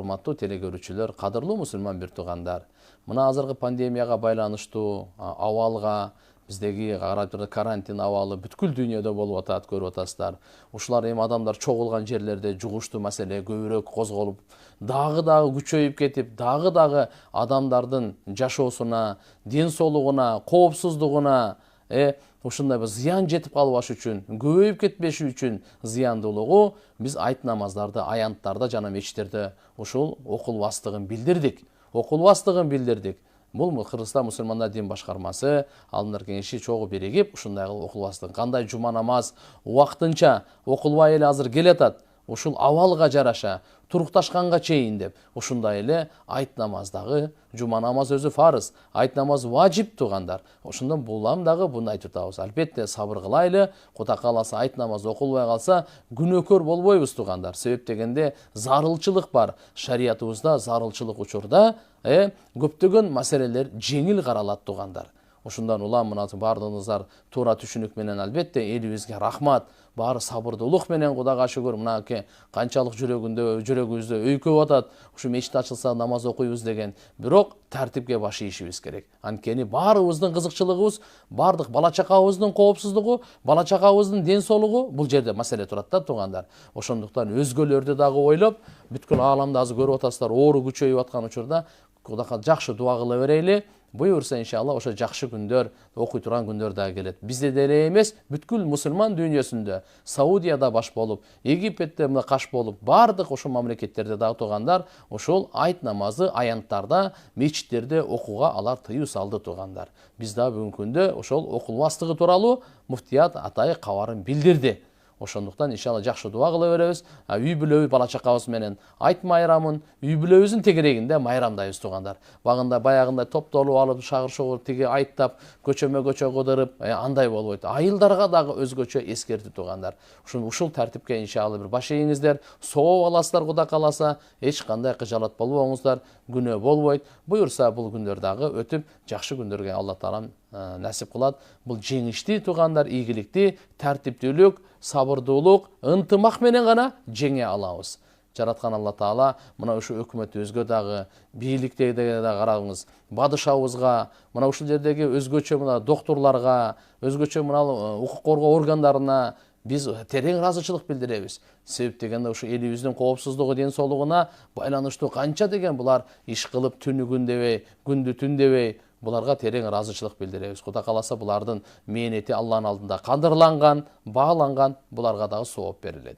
урматтуу телекөрүүчүлөр, кадырлуу мусулман бир туугандар. Мына азыркы пандемияга байланыштуу абалга, биздеги карап турган карантин абалы бүткүл дүйнөдө болуп атат, көрүп атасыздар. Ушулар эми адамдар чогулган жерлерде жугуштуу маселе көбүрөөк козголуп, дагы күчөйүп кетип, дагы адамдардын жашоосуна, ден соолугуна, коопсуздугуна ушундай бир зыян жетип калбаш үчүн, көбөйүп кетпеш үчүн зыяндуулугу биз айт намаздарды аянттарда жана мечиттерде ушул окулбастыгын билдирдик. Бул Кыргызстан мусулмандар дин башкармасы алдындар кеңеши чогуу биригип ушундай кылып окулбастыгын, кандай жума намаз убактынча окулбай эле азыр келатат, ушул абалга жараша турукташканга чейин деп ушундай эле айт намаздагы, жума намаз өзү фарыз, айт намаз важип туугандар. Ошондон булам дагы буну айтып атабыз. Албетте сабыр кылайлы, Кудай кааласа айт намаз окулбай калса күнөөкөр болбойбуз туугандар. Себеп дегенде зарылчылык бар. Шариятыбызда зарылчылык учурда көптөгөн маселелер жеңил каралат туугандар. Ошондан улам мына бардыгыңыздар туура түшүнүк менен албетте элибизге рахмат, баары сабырдуулук менен Кудайга шүгүр, мынакей канчалык жүрөгүбүздө өйкөп атат, ушу мечит ачылса намаз окуйбуз деген. Бирок тартипке баш ийишибиз керек. Анткени баарыбыздын кызыкчылыгыбыз, бардык бала чакабыздын коопсуздугу, бала чакабыздын ден соолугу бул жерде маселе турат да туугандар. Ошондуктан өзгөлөрдү дагы ойлоп, бүткүл ааламда азыр көрүп атасыздар, оору күчөйүп аткан учурда Кудайга жакшы дуа кыла берели. Буюрса иншалла ошо жакшы күндөр, окуй турган күндөр дагы келет. Бизде деле эмес, бүткүл мусулман дүйнөсүндө, Саудияда баш болуп, Египетте мына каш болуп, бардык ошол мамлекеттерде дагы туугандар ошол айт намазы аянттарда, мечиттерде окууга алар тыюу салды туугандар. Биз дагы бүгүнкү күндө ошол окулбастыгы тууралуу муфтият атайы кабарын билдирди. Ошондуктан иншалла жакшы дуа кыла беребиз. Үй бүлөбү бала чакабыз менен айт майрамын, үй бүлөбүздүн тегерегинде майрамдайбыз туугандар. Баягындай топтолуп алып, шагыр тиги айттап, көчө кыдырып, андай болбойт. Айылдарга дагы өзгөчө эскертүү туугандар. Ушул тартипке иншалла бир баш ийиңиздер, сооп аласыздар Кудай кааласа, эч кандай кыжалат болбоңуздар, күнөө болбойт. Буюрса бул күндөр дагы өтүп, жакшы күндөргө Алла таалам насип кылат. Бул жеңишти туугандар, ийгиликти, тартиптүүлүк, сабырдуулук, ынтымак менен гана жеңе алабыз. Жараткан Алла таала мына ушу өкмөтүбүзгө дагы, бийликке дагы карагыңыз, падышабызга, мына ушул жердеги өзгөчө мына докторлорго, өзгөчө мына укук коргоо органдарына биз терең ыраазычылык билдиребиз. Себеп дегенде ушу элибиздин коопсуздугу, ден соолугуна байланыштуу канча деген булар иш кылып түнү күн дебей, күндү түн дебей, буларга терең ыраазычылык билдиребиз. Кудай кааласа булардын мээнети Алланын алдында кадырланган, бааланган, буларга дагы сооп берилет.